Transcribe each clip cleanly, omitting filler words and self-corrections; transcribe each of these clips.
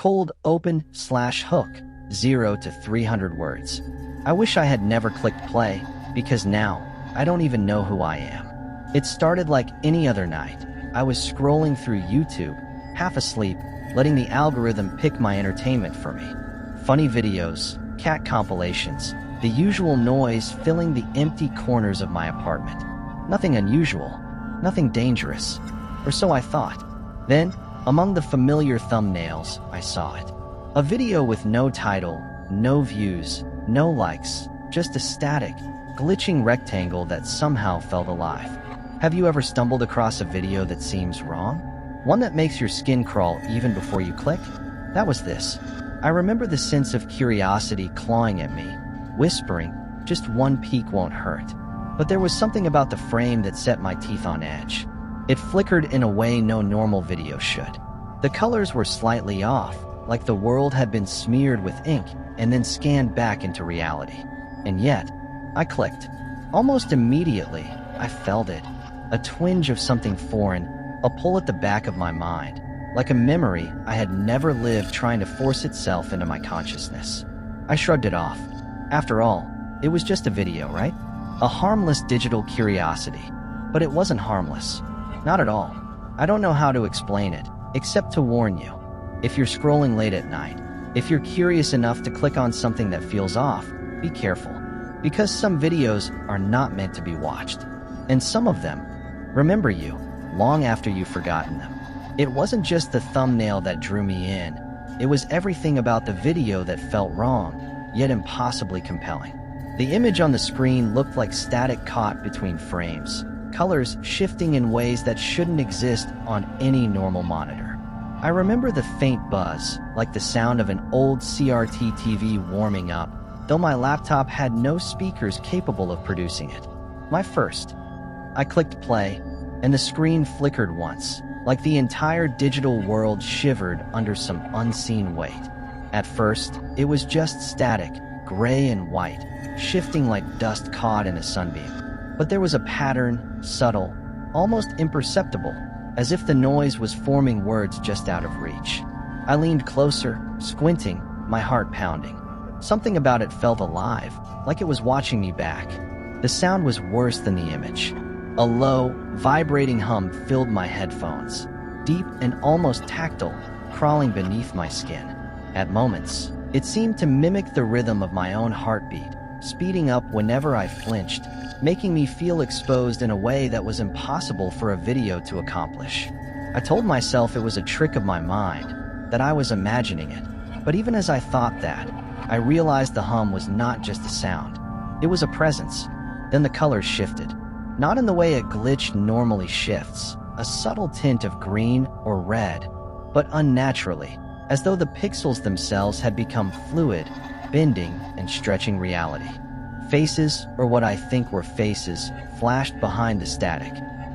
Cold open / hook, 0 to 300 words. I wish I had never clicked play, because now, I don't even know who I am. It started like any other night. I was scrolling through YouTube, half asleep, letting the algorithm pick my entertainment for me. Funny videos, cat compilations, the usual noise filling the empty corners of my apartment. Nothing unusual, nothing dangerous, or so I thought. Then, among the familiar thumbnails, I saw it. A video with no title, no views, no likes, just a static, glitching rectangle that somehow felt alive. Have you ever stumbled across a video that seems wrong? One that makes your skin crawl even before you click? That was this. I remember the sense of curiosity clawing at me, whispering, just one peek won't hurt. But there was something about the frame that set my teeth on edge. It flickered in a way no normal video should. The colors were slightly off, like the world had been smeared with ink and then scanned back into reality. And yet, I clicked. Almost immediately, I felt it. A twinge of something foreign, a pull at the back of my mind, like a memory I had never lived trying to force itself into my consciousness. I shrugged it off. After all, it was just a video, right? A harmless digital curiosity. But it wasn't harmless. Not at all. I don't know how to explain it, except to warn you. If you're scrolling late at night, if you're curious enough to click on something that feels off, be careful. Because some videos are not meant to be watched. And some of them remember you long after you've forgotten them. It wasn't just the thumbnail that drew me in. It was everything about the video that felt wrong, yet impossibly compelling. The image on the screen looked like static caught between frames, colors shifting in ways that shouldn't exist on any normal monitor. I remember the faint buzz, like the sound of an old CRT TV warming up, though my laptop had no speakers capable of producing it. My first. I clicked play, and the screen flickered once, like the entire digital world shivered under some unseen weight. At first, it was just static, gray and white, shifting like dust caught in a sunbeam. But there was a pattern, subtle, almost imperceptible, as if the noise was forming words just out of reach. I leaned closer, squinting, my heart pounding. Something about it felt alive, like it was watching me back. The sound was worse than the image. A low, vibrating hum filled my headphones, deep and almost tactile, crawling beneath my skin. At moments, it seemed to mimic the rhythm of my own heartbeat, speeding up whenever I flinched, making me feel exposed in a way that was impossible for a video to accomplish. I told myself it was a trick of my mind, that I was imagining it. But even as I thought that, I realized the hum was not just a sound. It was a presence. Then the colors shifted. Not in the way a glitch normally shifts, a subtle tint of green or red, but unnaturally, as though the pixels themselves had become fluid, bending and stretching reality. Faces, or what I think were faces, flashed behind the static,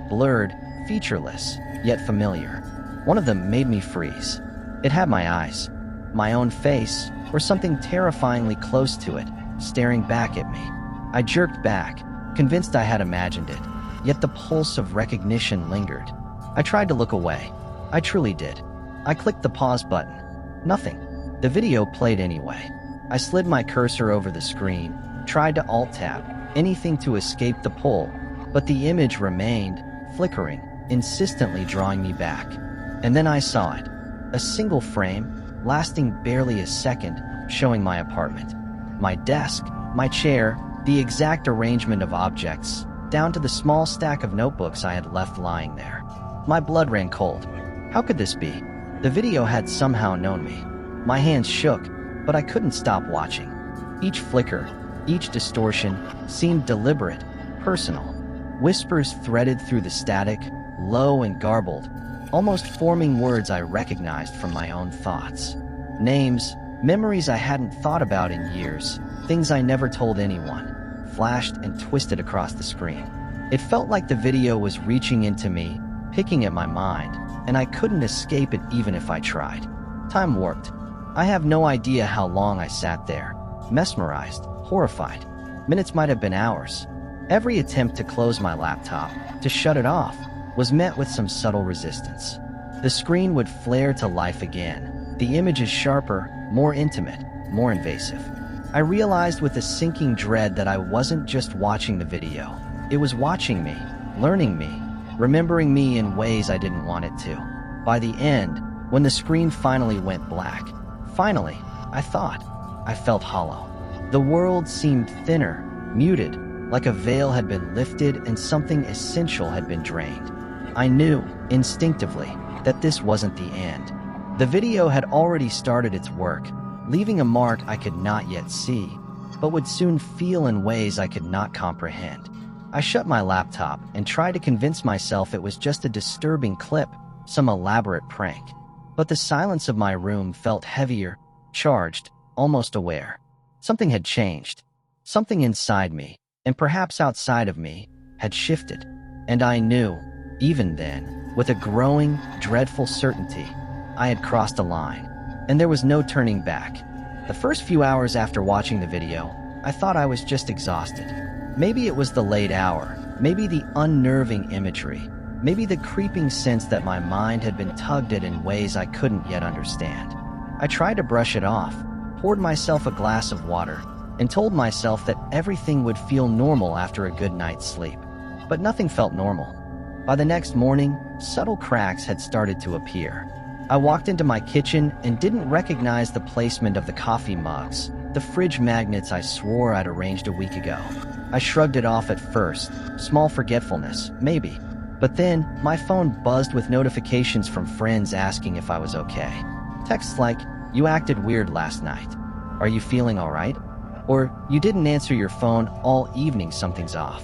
blurred, featureless, yet familiar. One of them made me freeze. It had my eyes, my own face, or something terrifyingly close to it, staring back at me. I jerked back, convinced I had imagined it, yet the pulse of recognition lingered. I tried to look away. I truly did. I clicked the pause button. Nothing. The video played anyway. I slid my cursor over the screen, tried to alt-tab, anything to escape the pull, but the image remained, flickering, insistently drawing me back. And then I saw it. A single frame, lasting barely a second, showing my apartment. My desk, my chair, the exact arrangement of objects, down to the small stack of notebooks I had left lying there. My blood ran cold. How could this be? The video had somehow known me. My hands shook, but I couldn't stop watching. Each flicker, each distortion, seemed deliberate, personal. Whispers threaded through the static, low and garbled, almost forming words I recognized from my own thoughts. Names, memories I hadn't thought about in years, things I never told anyone, flashed and twisted across the screen. It felt like the video was reaching into me, picking at my mind, and I couldn't escape it even if I tried. Time warped. I have no idea how long I sat there, mesmerized, horrified. Minutes might have been hours. Every attempt to close my laptop, to shut it off, was met with some subtle resistance. The screen would flare to life again, The image is sharper, more intimate, more invasive. I realized with a sinking dread that I wasn't just watching the video. It was watching me, learning me, remembering me in ways I didn't want it to. By the end, when the screen finally went black, finally, I thought, I felt hollow. The world seemed thinner, muted, like a veil had been lifted and something essential had been drained. I knew, instinctively, that this wasn't the end. The video had already started its work, leaving a mark I could not yet see, but would soon feel in ways I could not comprehend. I shut my laptop and tried to convince myself it was just a disturbing clip, some elaborate prank. But the silence of my room felt heavier, charged, almost aware. Something had changed. Something inside me, and perhaps outside of me, had shifted. And I knew, even then, with a growing, dreadful certainty, I had crossed a line, and there was no turning back. The first few hours after watching the video, I thought I was just exhausted. Maybe it was the late hour, maybe the unnerving imagery, maybe the creeping sense that my mind had been tugged at in ways I couldn't yet understand. I tried to brush it off, poured myself a glass of water, and told myself that everything would feel normal after a good night's sleep. But nothing felt normal. By the next morning, subtle cracks had started to appear. I walked into my kitchen and didn't recognize the placement of the coffee mugs, the fridge magnets I swore I'd arranged a week ago. I shrugged it off at first, small forgetfulness, maybe. But then, my phone buzzed with notifications from friends asking if I was okay. Texts like, "You acted weird last night. Are you feeling alright?" Or, "You didn't answer your phone all evening, something's off."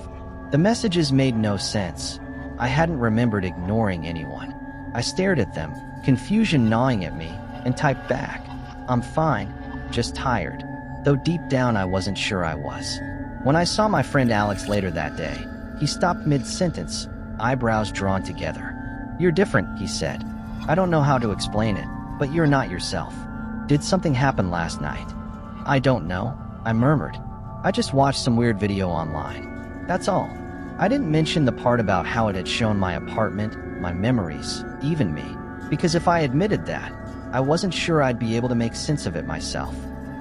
The messages made no sense. I hadn't remembered ignoring anyone. I stared at them, confusion gnawing at me, and typed back, "I'm fine, just tired," though deep down I wasn't sure I was. When I saw my friend Alex later that day, he stopped mid-sentence, eyebrows drawn together. "You're different," he said. "I don't know how to explain it, but you're not yourself. Did something happen last night?" "I don't know," I murmured. "I just watched some weird video online. That's all." I didn't mention the part about how it had shown my apartment, my memories, even me, because if I admitted that, I wasn't sure I'd be able to make sense of it myself.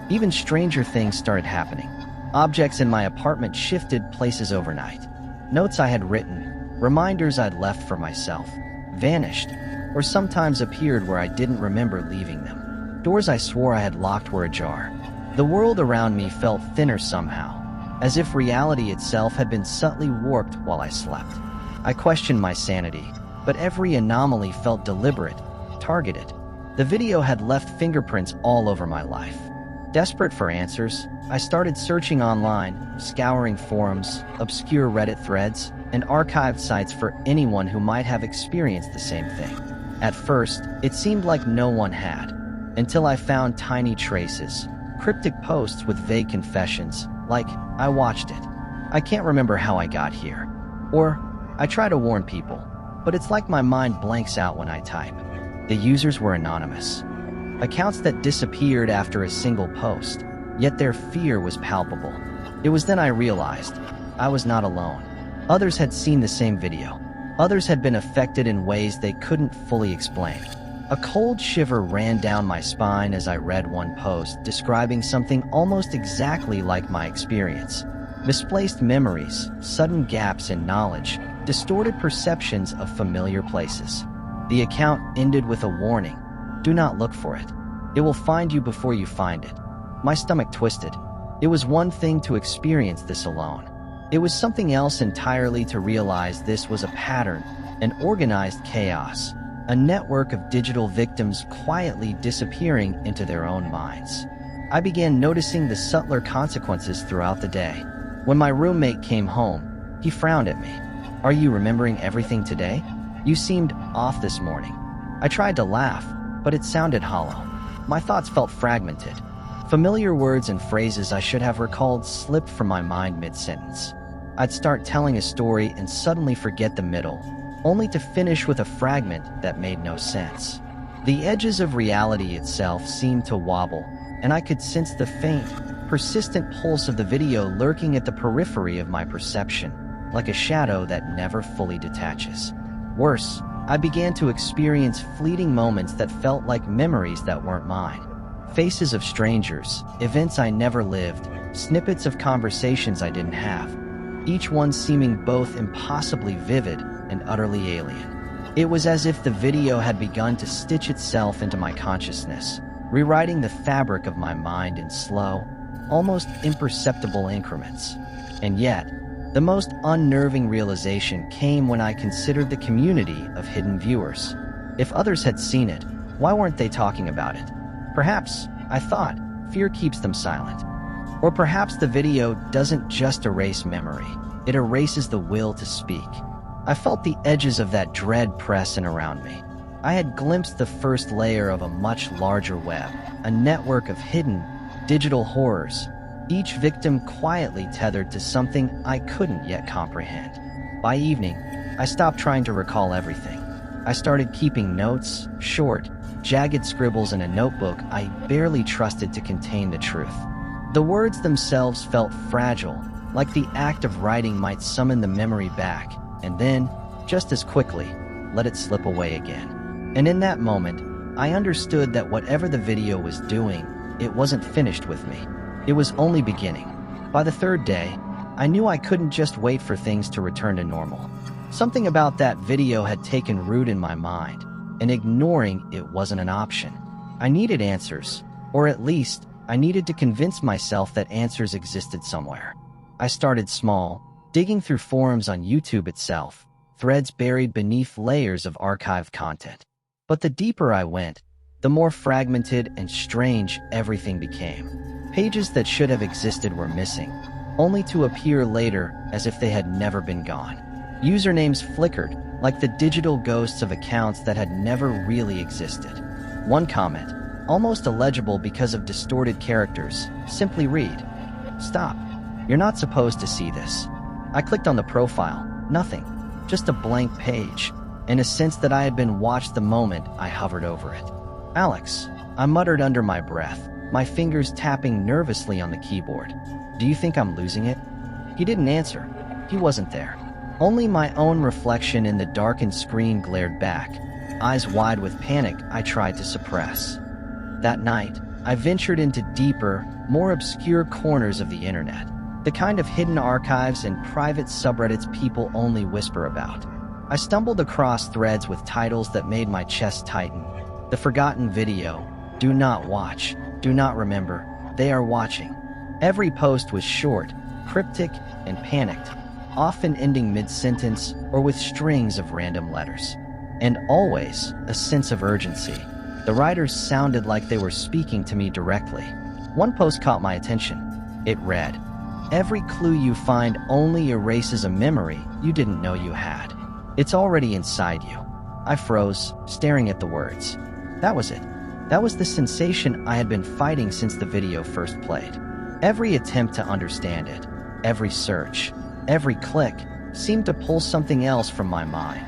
Even stranger things started happening. Objects in my apartment shifted places overnight. Notes I had written, reminders I'd left for myself, vanished, or sometimes appeared where I didn't remember leaving them. Doors I swore I had locked were ajar. The world around me felt thinner somehow, as if reality itself had been subtly warped while I slept. I questioned my sanity, but every anomaly felt deliberate, targeted. The video had left fingerprints all over my life. Desperate for answers, I started searching online, scouring forums, obscure Reddit threads, and archived sites for anyone who might have experienced the same thing. At first, it seemed like no one had, until I found tiny traces, cryptic posts with vague confessions, like, "I watched it. I can't remember how I got here." Or, "I try to warn people, but it's like my mind blanks out when I type." The users were anonymous. Accounts that disappeared after a single post, yet their fear was palpable. It was then I realized I was not alone. Others had seen the same video. Others had been affected in ways they couldn't fully explain. A cold shiver ran down my spine as I read one post describing something almost exactly like my experience. Misplaced memories, sudden gaps in knowledge, distorted perceptions of familiar places. The account ended with a warning. Do not look for it. It will find you before you find it. My stomach twisted. It was one thing to experience this alone. It was something else entirely to realize this was a pattern, an organized chaos, a network of digital victims quietly disappearing into their own minds. I began noticing the subtler consequences throughout the day. When my roommate came home, he frowned at me. "Are you remembering everything today? You seemed off this morning." I tried to laugh, but it sounded hollow. My thoughts felt fragmented. Familiar words and phrases I should have recalled slipped from my mind mid-sentence. I'd start telling a story and suddenly forget the middle, only to finish with a fragment that made no sense. The edges of reality itself seemed to wobble, and I could sense the faint, persistent pulse of the video lurking at the periphery of my perception, like a shadow that never fully detaches. Worse, I began to experience fleeting moments that felt like memories that weren't mine. Faces of strangers, events I never lived, snippets of conversations I didn't have, each one seeming both impossibly vivid and utterly alien. It was as if the video had begun to stitch itself into my consciousness, rewriting the fabric of my mind in slow, almost imperceptible increments. And yet, the most unnerving realization came when I considered the community of hidden viewers. If others had seen it, why weren't they talking about it? Perhaps, I thought, fear keeps them silent. Or perhaps the video doesn't just erase memory, it erases the will to speak. I felt the edges of that dread pressing around me. I had glimpsed the first layer of a much larger web, a network of hidden, digital horrors, each victim quietly tethered to something I couldn't yet comprehend. By evening, I stopped trying to recall everything. I started keeping notes, short, jagged scribbles in a notebook I barely trusted to contain the truth. The words themselves felt fragile, like the act of writing might summon the memory back, and then, just as quickly, let it slip away again. And in that moment, I understood that whatever the video was doing, it wasn't finished with me. It was only beginning. By the third day, I knew I couldn't just wait for things to return to normal. Something about that video had taken root in my mind, and ignoring it wasn't an option. I needed answers, or at least, I needed to convince myself that answers existed somewhere. I started small, digging through forums on YouTube itself, threads buried beneath layers of archived content. But the deeper I went, the more fragmented and strange everything became. Pages that should have existed were missing, only to appear later as if they had never been gone. Usernames flickered, like the digital ghosts of accounts that had never really existed. One comment, almost illegible because of distorted characters, simply read, "Stop. You're not supposed to see this." I clicked on the profile. Nothing. Just a blank page, and a sense that I had been watched the moment I hovered over it. "Alex," I muttered under my breath, my fingers tapping nervously on the keyboard. "Do you think I'm losing it?" He didn't answer. He wasn't there. Only my own reflection in the darkened screen glared back, eyes wide with panic I tried to suppress. That night, I ventured into deeper, more obscure corners of the internet, the kind of hidden archives and private subreddits people only whisper about. I stumbled across threads with titles that made my chest tighten. "The Forgotten Video," "Do Not Watch," "Do Not Remember," "They Are Watching." Every post was short, cryptic, and panicked, often ending mid-sentence or with strings of random letters. And always a sense of urgency. The writers sounded like they were speaking to me directly. One post caught my attention. It read, "Every clue you find only erases a memory you didn't know you had. It's already inside you." I froze, staring at the words. That was it. That was the sensation I had been fighting since the video first played. Every attempt to understand it, every search, every click, seemed to pull something else from my mind,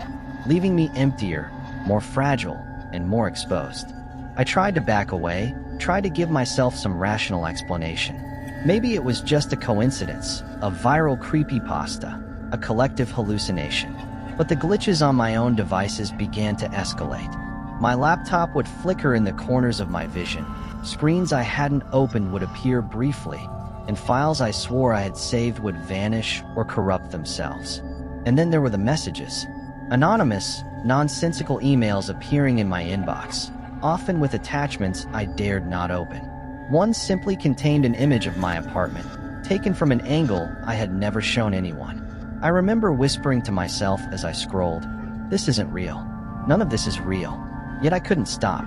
leaving me emptier, more fragile, and more exposed. I tried to back away, tried to give myself some rational explanation. Maybe it was just a coincidence, a viral creepypasta, a collective hallucination. But the glitches on my own devices began to escalate. My laptop would flicker in the corners of my vision, screens I hadn't opened would appear briefly, and files I swore I had saved would vanish or corrupt themselves. And then there were the messages. Anonymous, nonsensical emails appearing in my inbox, often with attachments I dared not open. One simply contained an image of my apartment, taken from an angle I had never shown anyone. I remember whispering to myself as I scrolled, "This isn't real. None of this is real." Yet I couldn't stop.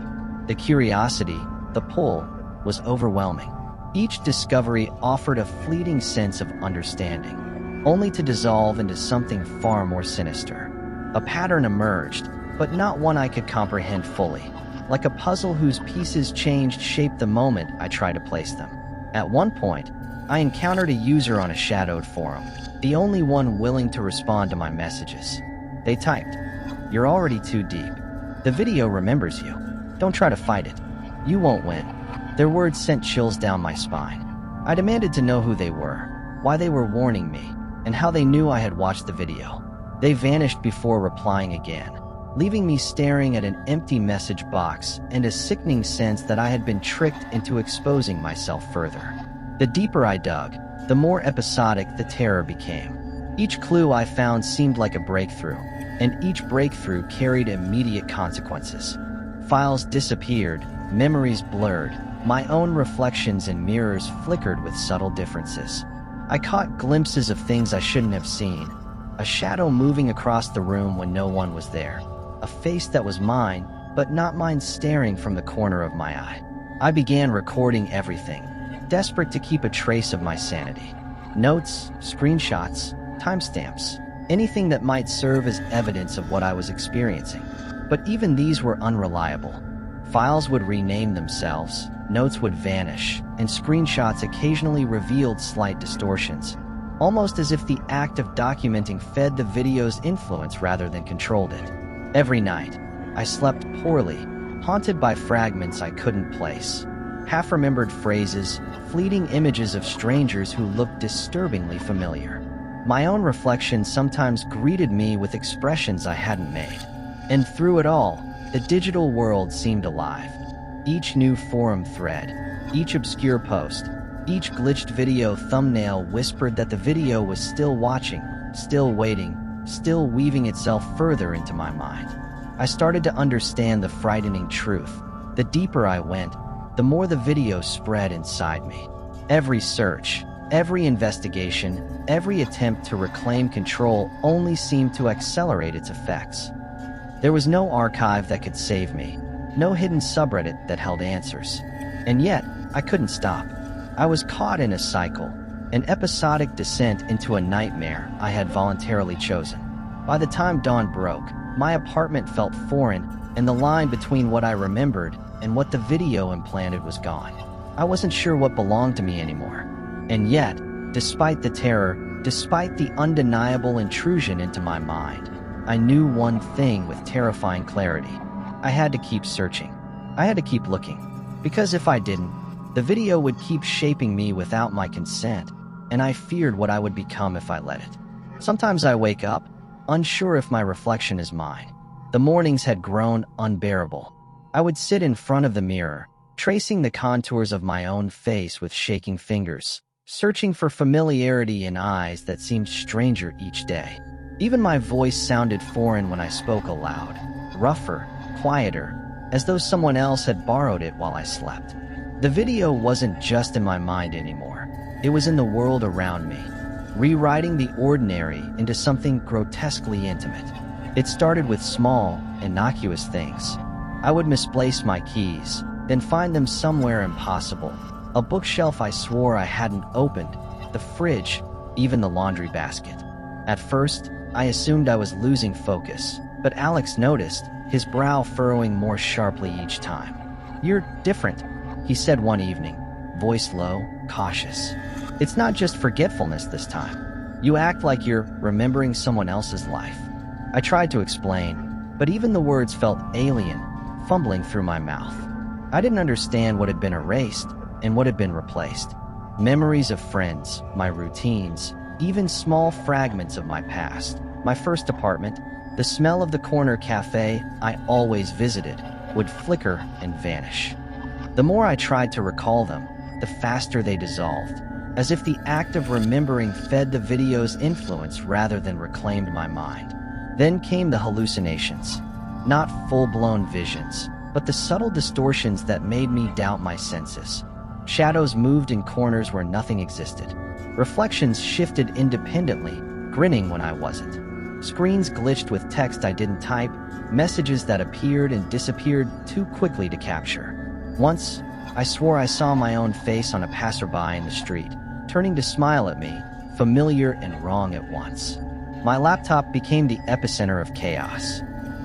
The curiosity, the pull, was overwhelming. Each discovery offered a fleeting sense of understanding, only to dissolve into something far more sinister. A pattern emerged, but not one I could comprehend fully, like a puzzle whose pieces changed shape the moment I tried to place them. At one point, I encountered a user on a shadowed forum, the only one willing to respond to my messages. They typed, "You're already too deep. The video remembers you. Don't try to fight it. You won't win." Their words sent chills down my spine. I demanded to know who they were, why they were warning me, and how they knew I had watched the video. They vanished before replying again. leaving me staring at an empty message box and a sickening sense that I had been tricked into exposing myself further. The deeper I dug, the more episodic the terror became. Each clue I found seemed like a breakthrough, and each breakthrough carried immediate consequences. Files disappeared, memories blurred, my own reflections in mirrors flickered with subtle differences. I caught glimpses of things I shouldn't have seen. A shadow moving across the room when no one was there. A face that was mine, but not mine, staring from the corner of my eye. I began recording everything, desperate to keep a trace of my sanity. Notes, screenshots, timestamps, anything that might serve as evidence of what I was experiencing. But even these were unreliable. Files would rename themselves, notes would vanish, and screenshots occasionally revealed slight distortions, almost as if the act of documenting fed the video's influence rather than controlled it. Every night, I slept poorly, haunted by fragments I couldn't place. Half-remembered phrases, fleeting images of strangers who looked disturbingly familiar. My own reflections sometimes greeted me with expressions I hadn't made. And through it all, the digital world seemed alive. Each new forum thread, each obscure post, each glitched video thumbnail whispered that the video was still watching, still waiting, still weaving itself further into my mind. I started to understand the frightening truth. The deeper I went, the more the video spread inside me. Every search, every investigation, every attempt to reclaim control only seemed to accelerate its effects. There was no archive that could save me, no hidden subreddit that held answers. And yet, I couldn't stop. I was caught in a cycle, an episodic descent into a nightmare I had voluntarily chosen. By the time dawn broke, my apartment felt foreign, and the line between what I remembered and what the video implanted was gone. I wasn't sure what belonged to me anymore. And yet, despite the terror, despite the undeniable intrusion into my mind, I knew one thing with terrifying clarity. I had to keep searching. I had to keep looking. Because if I didn't, the video would keep shaping me without my consent, and I feared what I would become if I let it. Sometimes I wake up, unsure if my reflection is mine. The mornings had grown unbearable. I would sit in front of the mirror, tracing the contours of my own face with shaking fingers, searching for familiarity in eyes that seemed stranger each day. Even my voice sounded foreign when I spoke aloud, rougher, quieter, as though someone else had borrowed it while I slept. The video wasn't just in my mind anymore. It was in the world around me, rewriting the ordinary into something grotesquely intimate. It started with small, innocuous things. I would misplace my keys, then find them somewhere impossible. A bookshelf I swore I hadn't opened, the fridge, even the laundry basket. At first, I assumed I was losing focus, but Alex noticed, his brow furrowing more sharply each time. "You're different," he said one evening, voice low, cautious. "It's not just forgetfulness this time. You act like you're remembering someone else's life." I tried to explain, but even the words felt alien, fumbling through my mouth. I didn't understand what had been erased and what had been replaced. Memories of friends, my routines, even small fragments of my past. My first apartment, the smell of the corner cafe I always visited, would flicker and vanish. The more I tried to recall them, the faster they dissolved, as if the act of remembering fed the video's influence rather than reclaimed my mind. Then came the hallucinations. Not full-blown visions, but the subtle distortions that made me doubt my senses. Shadows moved in corners where nothing existed. Reflections shifted independently, grinning when I wasn't. Screens glitched with text I didn't type, messages that appeared and disappeared too quickly to capture. Once, I swore I saw my own face on a passerby in the street, turning to smile at me, familiar and wrong at once. My laptop became the epicenter of chaos.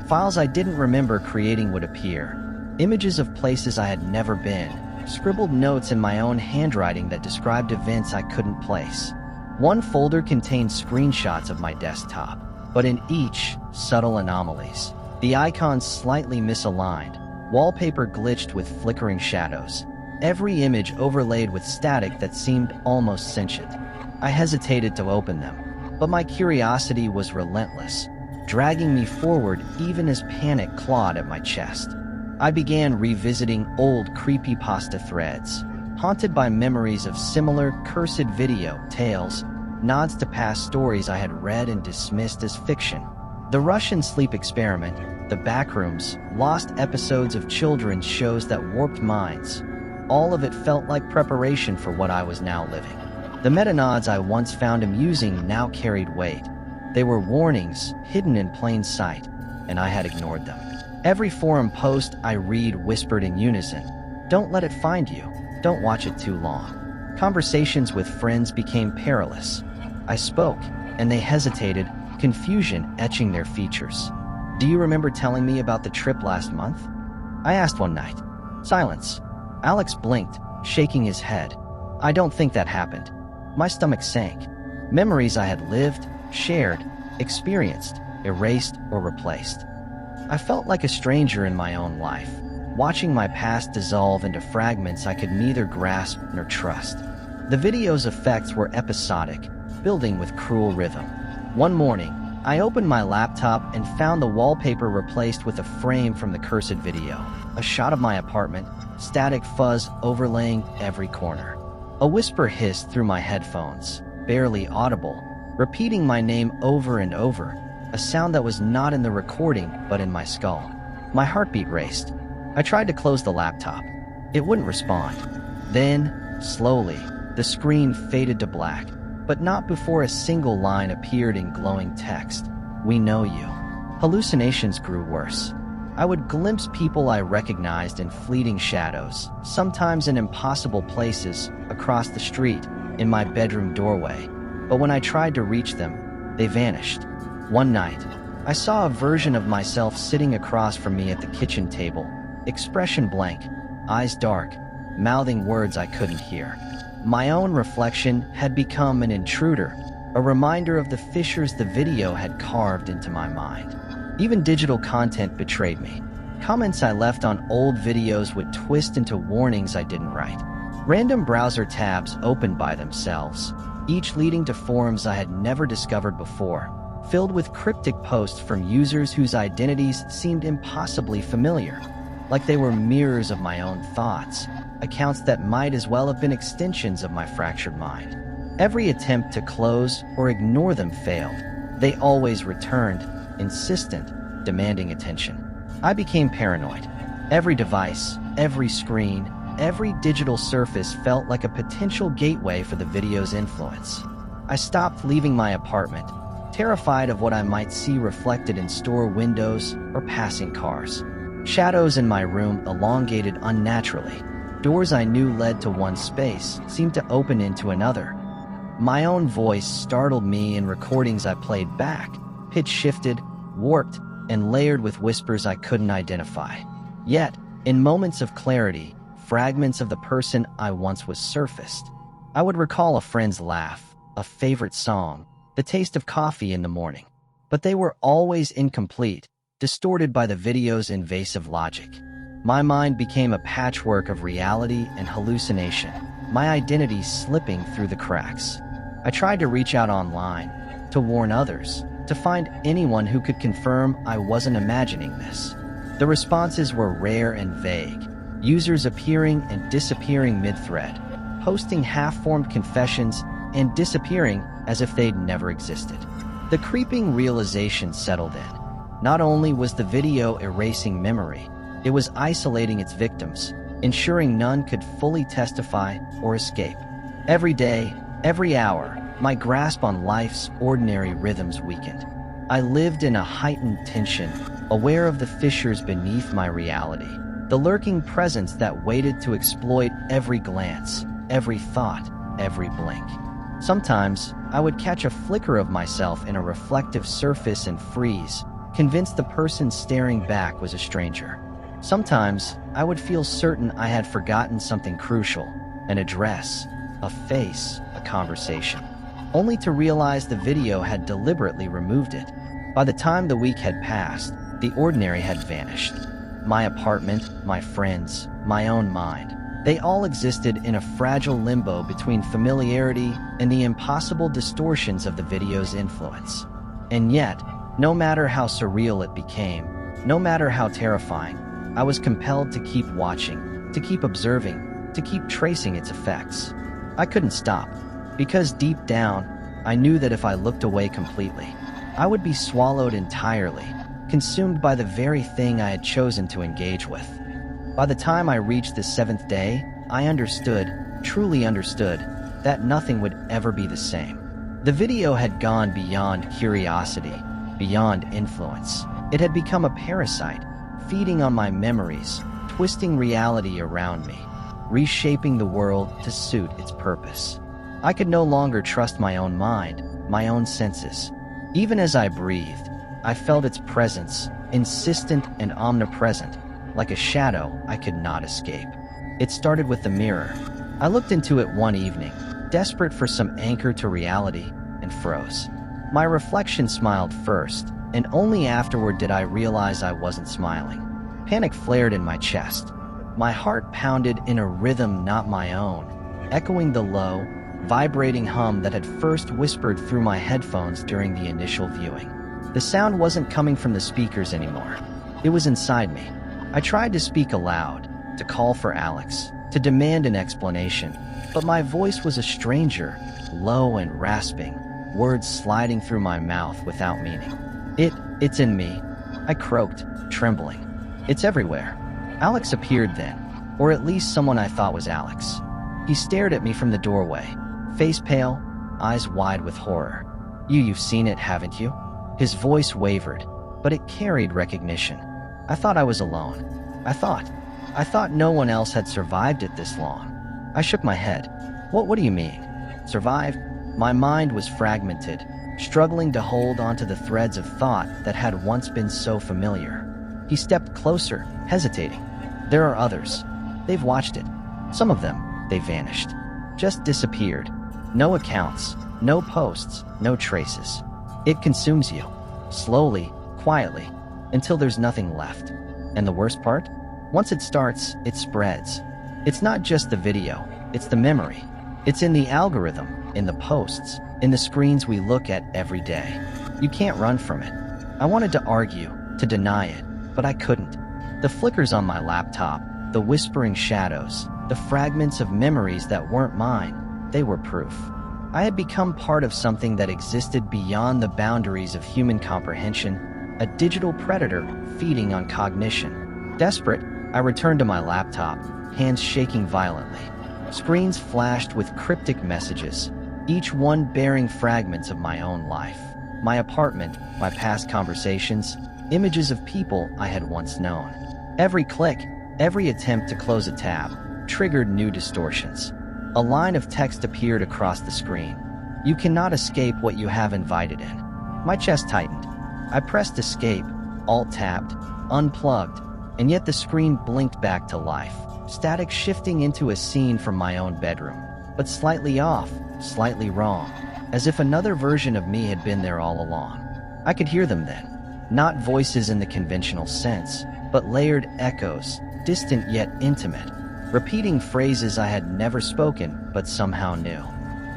Files I didn't remember creating would appear. Images of places I had never been, scribbled notes in my own handwriting that described events I couldn't place. One folder contained screenshots of my desktop, but in each, subtle anomalies. The icons slightly misaligned, wallpaper glitched with flickering shadows, every image overlaid with static that seemed almost sentient. I hesitated to open them, but my curiosity was relentless. dragging me forward even as panic clawed at my chest. I began revisiting old creepypasta threads, haunted by memories of similar cursed video tales, nods to past stories I had read and dismissed as fiction. The Russian sleep experiment, the backrooms, lost episodes of children's shows that warped minds. All of it felt like preparation for what I was now living. The meta-nods I once found amusing now carried weight. They were warnings, hidden in plain sight, and I had ignored them. Every forum post I read whispered in unison, "Don't let it find you. Don't watch it too long." Conversations with friends became perilous. I spoke, and they hesitated, confusion etching their features. "Do you remember telling me about the trip last month?" I asked one night. Silence. Alex blinked, shaking his head. "I don't think that happened." My stomach sank. Memories I had lived, shared, experienced, erased or replaced. I felt like a stranger in my own life, watching my past dissolve into fragments I could neither grasp nor trust. The video's effects were episodic, building with cruel rhythm. One morning, I opened my laptop and found the wallpaper replaced with a frame from the cursed video, a shot of my apartment, static fuzz overlaying every corner. A whisper hissed through my headphones, barely audible, repeating my name over and over, a sound that was not in the recording but in my skull. My heartbeat raced. I tried to close the laptop. It wouldn't respond. Then, slowly, the screen faded to black, but not before a single line appeared in glowing text. "We know you." Hallucinations grew worse. I would glimpse people I recognized in fleeting shadows, sometimes in impossible places, across the street, in my bedroom doorway. But when I tried to reach them, they vanished. One night, I saw a version of myself sitting across from me at the kitchen table, expression blank, eyes dark, mouthing words I couldn't hear. My own reflection had become an intruder, a reminder of the fissures the video had carved into my mind. Even digital content betrayed me. Comments I left on old videos would twist into warnings I didn't write. Random browser tabs opened by themselves, each leading to forums I had never discovered before, filled with cryptic posts from users whose identities seemed impossibly familiar, like they were mirrors of my own thoughts, accounts that might as well have been extensions of my fractured mind. Every attempt to close or ignore them failed. They always returned, insistent, demanding attention. I became paranoid. Every device, every screen, every digital surface felt like a potential gateway for the video's influence. I stopped leaving my apartment, terrified of what I might see reflected in store windows or passing cars. Shadows in my room elongated unnaturally. Doors I knew led to one space seemed to open into another. My own voice startled me in recordings I played back, pitch shifted, warped, and layered with whispers I couldn't identify. Yet, in moments of clarity, fragments of the person I once was surfaced. I would recall a friend's laugh, a favorite song, the taste of coffee in the morning. But they were always incomplete, distorted by the video's invasive logic. My mind became a patchwork of reality and hallucination, my identity slipping through the cracks. I tried to reach out online, to warn others, to find anyone who could confirm I wasn't imagining this. The responses were rare and vague, users appearing and disappearing mid-thread, posting half-formed confessions and disappearing as if they'd never existed. The creeping realization settled in. Not only was the video erasing memory, it was isolating its victims, ensuring none could fully testify or escape. Every day, every hour, my grasp on life's ordinary rhythms weakened. I lived in a heightened tension, aware of the fissures beneath my reality, the lurking presence that waited to exploit every glance, every thought, every blink. Sometimes, I would catch a flicker of myself in a reflective surface and freeze, convinced the person staring back was a stranger. Sometimes, I would feel certain I had forgotten something crucial, an address, a face, a conversation, only to realize the video had deliberately removed it. By the time the week had passed, the ordinary had vanished. My apartment, my friends, my own mind, they all existed in a fragile limbo between familiarity and the impossible distortions of the video's influence. And yet, No matter how surreal it became, no matter how terrifying, I was compelled to keep watching, to keep observing, to keep tracing its effects. I couldn't stop, because deep down, I knew that if I looked away completely, I would be swallowed entirely, consumed by the very thing I had chosen to engage with. By the time I reached the 7th day, I understood, truly understood, that nothing would ever be the same. The video had gone beyond curiosity, beyond influence. It had become a parasite, feeding on my memories, twisting reality around me, reshaping the world to suit its purpose. I could no longer trust my own mind, my own senses. Even as I breathed, I felt its presence, insistent and omnipresent, like a shadow I could not escape. It started with the mirror. I looked into it one evening, desperate for some anchor to reality, and froze. My reflection smiled first, and only afterward did I realize I wasn't smiling. Panic flared in my chest. My heart pounded in a rhythm not my own, echoing the low, vibrating hum that had first whispered through my headphones during the initial viewing. The sound wasn't coming from the speakers anymore. It was inside me. I tried to speak aloud, to call for Alex, to demand an explanation, but my voice was a stranger, low and rasping, words sliding through my mouth without meaning. It's in me, I croaked, trembling. It's everywhere. Alex appeared then, or at least someone I thought was Alex. He stared at me from the doorway, face pale, eyes wide with horror. You've seen it, haven't you? His voice wavered, but it carried recognition. I thought I was alone. I thought no one else had survived it this long. I shook my head. What do you mean? Survived? My mind was fragmented, struggling to hold onto the threads of thought that had once been so familiar. He stepped closer, hesitating. There are others. They've watched it. Some of them, they vanished. Just disappeared. No accounts, no posts, no traces. It consumes you. Slowly, quietly, until there's nothing left. And the worst part? Once it starts, it spreads. It's not just the video, it's the memory. It's in the algorithm, in the posts, in the screens we look at every day. You can't run from it. I wanted to argue, to deny it, but I couldn't. The flickers on my laptop, the whispering shadows, the fragments of memories that weren't mine, they were proof. I had become part of something that existed beyond the boundaries of human comprehension, a digital predator feeding on cognition. Desperate, I returned to my laptop, hands shaking violently. Screens flashed with cryptic messages, each one bearing fragments of my own life. My apartment, my past conversations, images of people I had once known. Every click, every attempt to close a tab, triggered new distortions. A line of text appeared across the screen. You cannot escape what you have invited in. My chest tightened. I pressed escape, alt-tabbed, unplugged, and yet the screen blinked back to life, static shifting into a scene from my own bedroom, but slightly off, slightly wrong, as if another version of me had been there all along. I could hear them then, not voices in the conventional sense, but layered echoes, distant yet intimate, repeating phrases I had never spoken but somehow knew.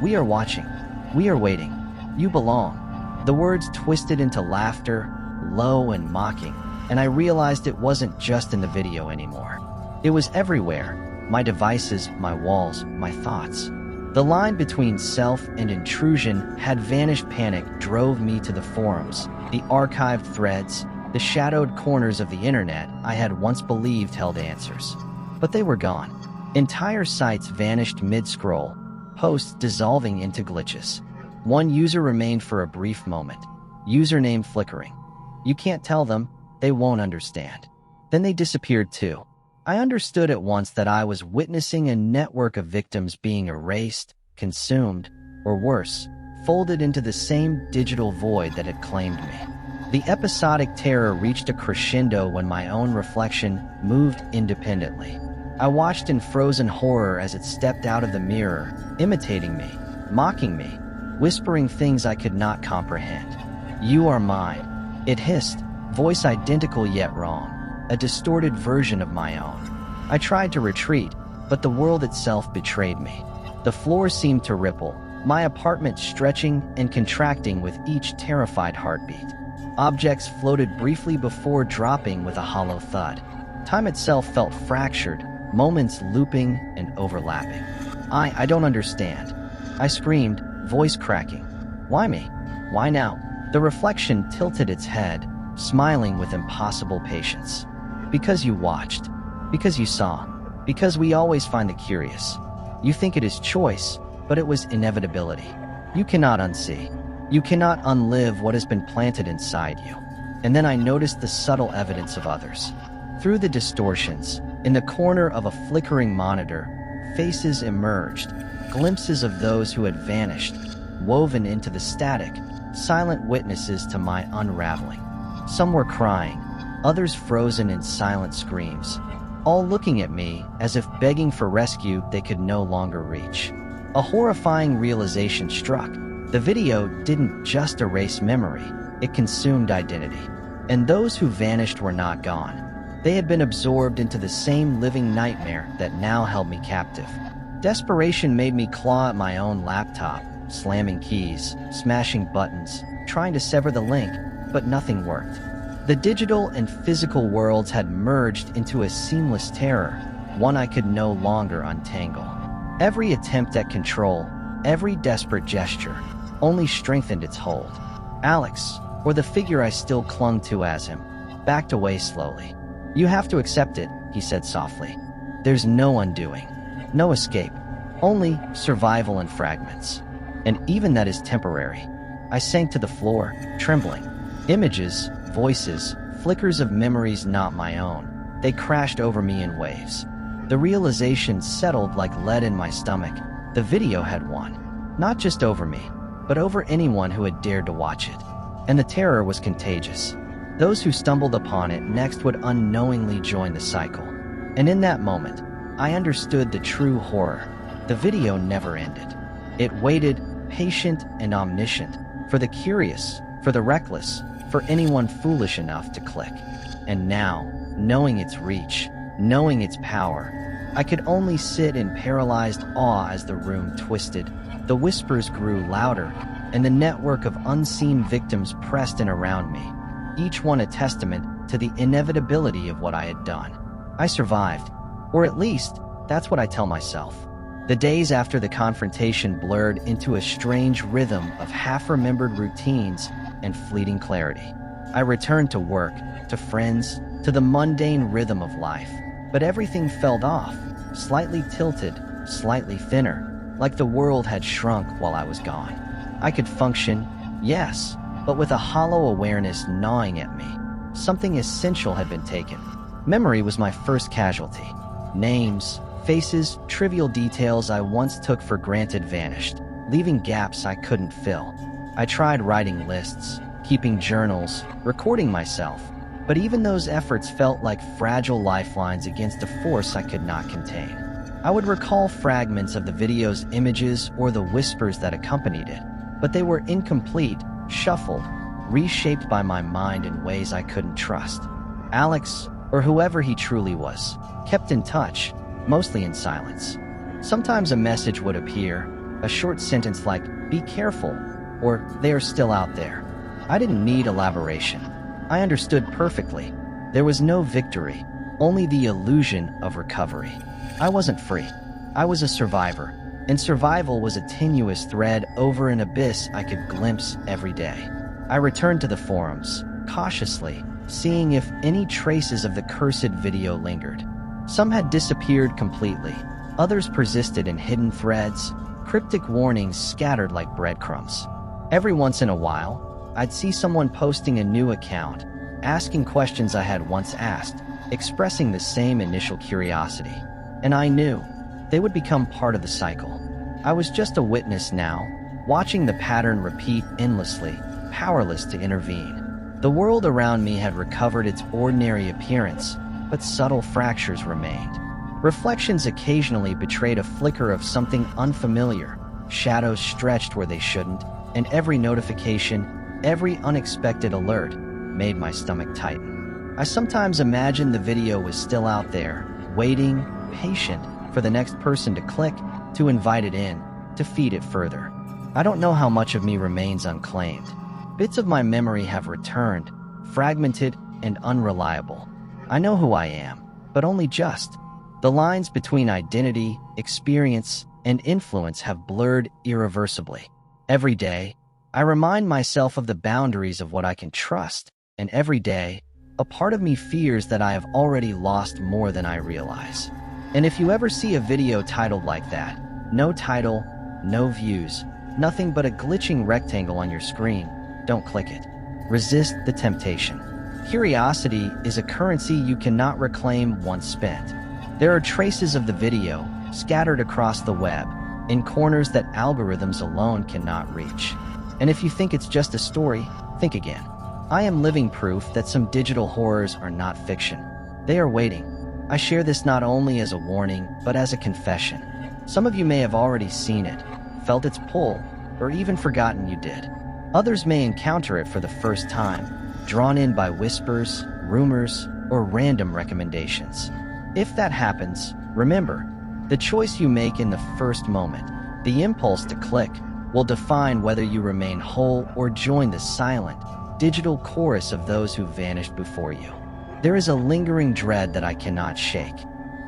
We are watching. We are waiting. You belong. The words twisted into laughter, low and mocking, and I realized it wasn't just in the video anymore. It was everywhere. My devices, my walls, my thoughts. The line between self and intrusion had vanished. Panic drove me to the forums, the archived threads, the shadowed corners of the internet I had once believed held answers. But they were gone. Entire sites vanished mid-scroll, posts dissolving into glitches. One user remained for a brief moment, username flickering. You can't tell them, they won't understand. Then they disappeared too. I understood at once that I was witnessing a network of victims being erased, consumed, or worse, folded into the same digital void that had claimed me. The episodic terror reached a crescendo when my own reflection moved independently. I watched in frozen horror as it stepped out of the mirror, imitating me, mocking me, whispering things I could not comprehend. You are mine. It hissed, voice identical yet wrong, a distorted version of my own. I tried to retreat, but the world itself betrayed me. The floor seemed to ripple, my apartment stretching and contracting with each terrified heartbeat. Objects floated briefly before dropping with a hollow thud. Time itself felt fractured, moments looping and overlapping. I don't understand. I screamed, voice cracking. Why me? Why now? The reflection tilted its head, smiling with impossible patience. Because you watched. Because you saw. Because we always find the curious. You think it is choice, but it was inevitability. You cannot unsee. You cannot unlive what has been planted inside you. And then I noticed the subtle evidence of others. Through the distortions, in the corner of a flickering monitor, faces emerged, glimpses of those who had vanished, woven into the static, silent witnesses to my unraveling. Some were crying, others frozen in silent screams, all looking at me as if begging for rescue they could no longer reach. A horrifying realization struck. The video didn't just erase memory, it consumed identity. And those who vanished were not gone. They had been absorbed into the same living nightmare that now held me captive. Desperation made me claw at my own laptop, slamming keys, smashing buttons, trying to sever the link, but nothing worked. The digital and physical worlds had merged into a seamless terror, one I could no longer untangle. Every attempt at control, every desperate gesture, only strengthened its hold. Alex, or the figure I still clung to as him, backed away slowly. "You have to accept it," he said softly. "There's no undoing, no escape, only survival in fragments. And even that is temporary." I sank to the floor, trembling. Images, voices, flickers of memories not my own, they crashed over me in waves. The realization settled like lead in my stomach. The video had won. Not just over me, but over anyone who had dared to watch it. And the terror was contagious. Those who stumbled upon it next would unknowingly join the cycle. And in that moment, I understood the true horror. The video never ended. It waited, patient and omniscient, for the curious, for the reckless, for anyone foolish enough to click. And now, knowing its reach, knowing its power, I could only sit in paralyzed awe as the room twisted. The whispers grew louder, and the network of unseen victims pressed in around me, each one a testament to the inevitability of what I had done. I survived, or at least, that's what I tell myself. The days after the confrontation blurred into a strange rhythm of half-remembered routines and fleeting clarity. I returned to work, to friends, to the mundane rhythm of life, but everything felt off, slightly tilted, slightly thinner, like the world had shrunk while I was gone. I could function, yes, but with a hollow awareness gnawing at me. Something essential had been taken. Memory was my first casualty. Names, faces, trivial details I once took for granted vanished, leaving gaps I couldn't fill. I tried writing lists, keeping journals, recording myself, but even those efforts felt like fragile lifelines against a force I could not contain. I would recall fragments of the video's images or the whispers that accompanied it, but they were incomplete, shuffled, reshaped by my mind in ways I couldn't trust. Alex, or whoever he truly was, kept in touch, mostly in silence. Sometimes a message would appear, a short sentence like, "Be careful," or "They are still out there." I didn't need elaboration. I understood perfectly. There was no victory, only the illusion of recovery. I wasn't free. I was a survivor, and survival was a tenuous thread over an abyss I could glimpse every day. I returned to the forums, cautiously, seeing if any traces of the cursed video lingered. Some had disappeared completely, others persisted in hidden threads, cryptic warnings scattered like breadcrumbs. Every once in a while, I'd see someone posting a new account, asking questions I had once asked, expressing the same initial curiosity. And I knew they would become part of the cycle. I was just a witness now, watching the pattern repeat endlessly, powerless to intervene. The world around me had recovered its ordinary appearance, but subtle fractures remained. Reflections occasionally betrayed a flicker of something unfamiliar, shadows stretched where they shouldn't, and every notification, every unexpected alert, made my stomach tighten. I sometimes imagined the video was still out there, waiting, patient, for the next person to click, to invite it in, to feed it further. I don't know how much of me remains unclaimed. Bits of my memory have returned, fragmented and unreliable. I know who I am, but only just. The lines between identity, experience, and influence have blurred irreversibly. Every day, I remind myself of the boundaries of what I can trust, and every day, a part of me fears that I have already lost more than I realize. And if you ever see a video titled like that, no title, no views, nothing but a glitching rectangle on your screen, don't click it. Resist the temptation. Curiosity is a currency you cannot reclaim once spent. There are traces of the video scattered across the web, in corners that algorithms alone cannot reach. And if you think it's just a story, think again. I am living proof that some digital horrors are not fiction. They are waiting. I share this not only as a warning, but as a confession. Some of you may have already seen it, felt its pull, or even forgotten you did. Others may encounter it for the first time, drawn in by whispers, rumors, or random recommendations. If that happens, remember, the choice you make in the first moment, the impulse to click, will define whether you remain whole or join the silent, digital chorus of those who vanished before you. There is a lingering dread that I cannot shake.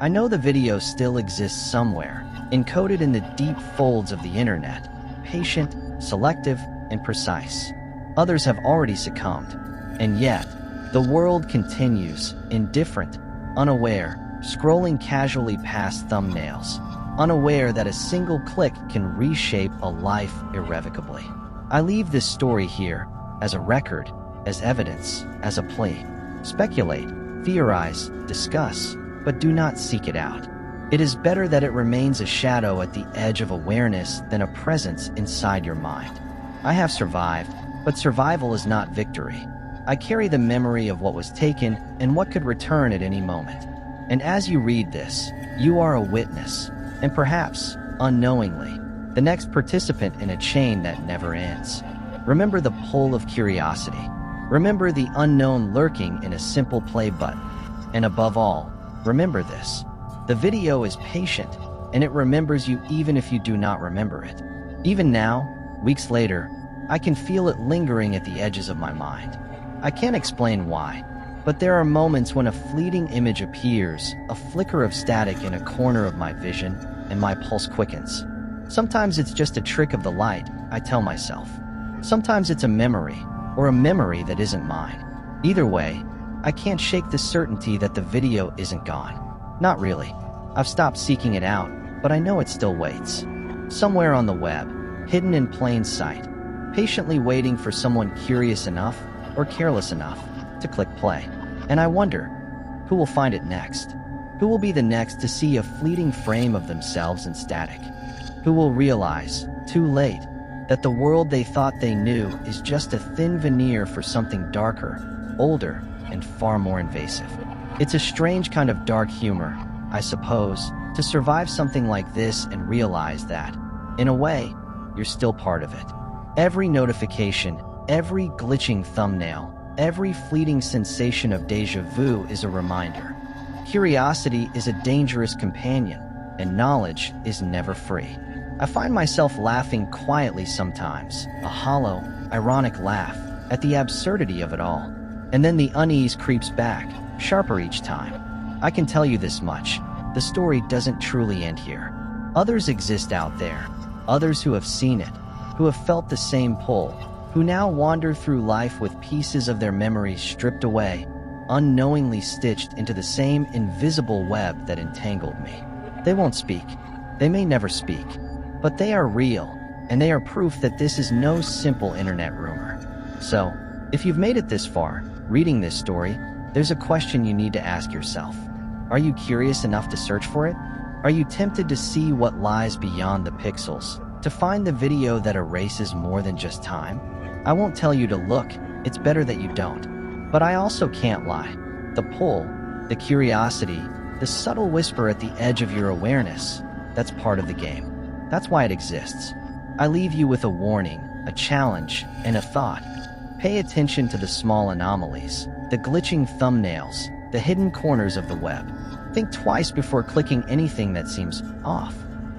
I know the video still exists somewhere, encoded in the deep folds of the internet, patient, selective, and precise. Others have already succumbed, and yet, the world continues, indifferent, unaware, scrolling casually past thumbnails, unaware that a single click can reshape a life irrevocably. I leave this story here, as a record, as evidence, as a plea. Speculate, theorize, discuss, but do not seek it out. It is better that it remains a shadow at the edge of awareness than a presence inside your mind. I have survived, but survival is not victory. I carry the memory of what was taken and what could return at any moment. And as you read this, you are a witness, and perhaps, unknowingly, the next participant in a chain that never ends. Remember the pull of curiosity. Remember the unknown lurking in a simple play button. And above all, remember this. The video is patient, and it remembers you even if you do not remember it. Even now, weeks later, I can feel it lingering at the edges of my mind. I can't explain why, but there are moments when a fleeting image appears, a flicker of static in a corner of my vision, and my pulse quickens. Sometimes it's just a trick of the light, I tell myself. Sometimes it's a memory, or a memory that isn't mine. Either way, I can't shake the certainty that the video isn't gone. Not really. I've stopped seeking it out, but I know it still waits. Somewhere on the web, hidden in plain sight, patiently waiting for someone curious enough, or careless enough, to click play. And I wonder, who will find it next? Who will be the next to see a fleeting frame of themselves in static? Who will realize, too late, that the world they thought they knew is just a thin veneer for something darker, older, and far more invasive? It's a strange kind of dark humor, I suppose, to survive something like this and realize that, in a way, you're still part of it. Every notification, every glitching thumbnail, every fleeting sensation of déjà vu is a reminder. Curiosity is a dangerous companion, and knowledge is never free. I find myself laughing quietly sometimes, a hollow, ironic laugh, at the absurdity of it all. And then the unease creeps back, sharper each time. I can tell you this much, the story doesn't truly end here. Others exist out there, others who have seen it, who have felt the same pull, who now wander through life with pieces of their memories stripped away, unknowingly stitched into the same invisible web that entangled me. They won't speak. They may never speak. But they are real, and they are proof that this is no simple internet rumor. So, if you've made it this far, reading this story, there's a question you need to ask yourself. Are you curious enough to search for it? Are you tempted to see what lies beyond the pixels, to find the video that erases more than just time? I won't tell you to look, it's better that you don't. But I also can't lie. The pull, the curiosity, the subtle whisper at the edge of your awareness, that's part of the game. That's why it exists. I leave you with a warning, a challenge, and a thought. Pay attention to the small anomalies, the glitching thumbnails, the hidden corners of the web. Think twice before clicking anything that seems off.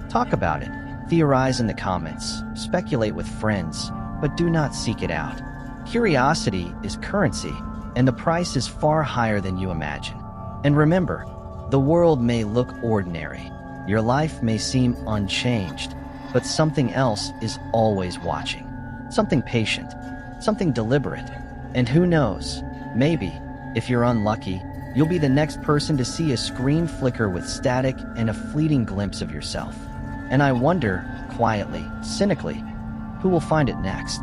Talk about it, theorize in the comments, speculate with friends, but do not seek it out. Curiosity is currency, and the price is far higher than you imagine. And remember, the world may look ordinary, your life may seem unchanged, but something else is always watching. Something patient, something deliberate. And who knows, maybe, if you're unlucky, you'll be the next person to see a screen flicker with static and a fleeting glimpse of yourself. And I wonder, quietly, cynically, who will find it next?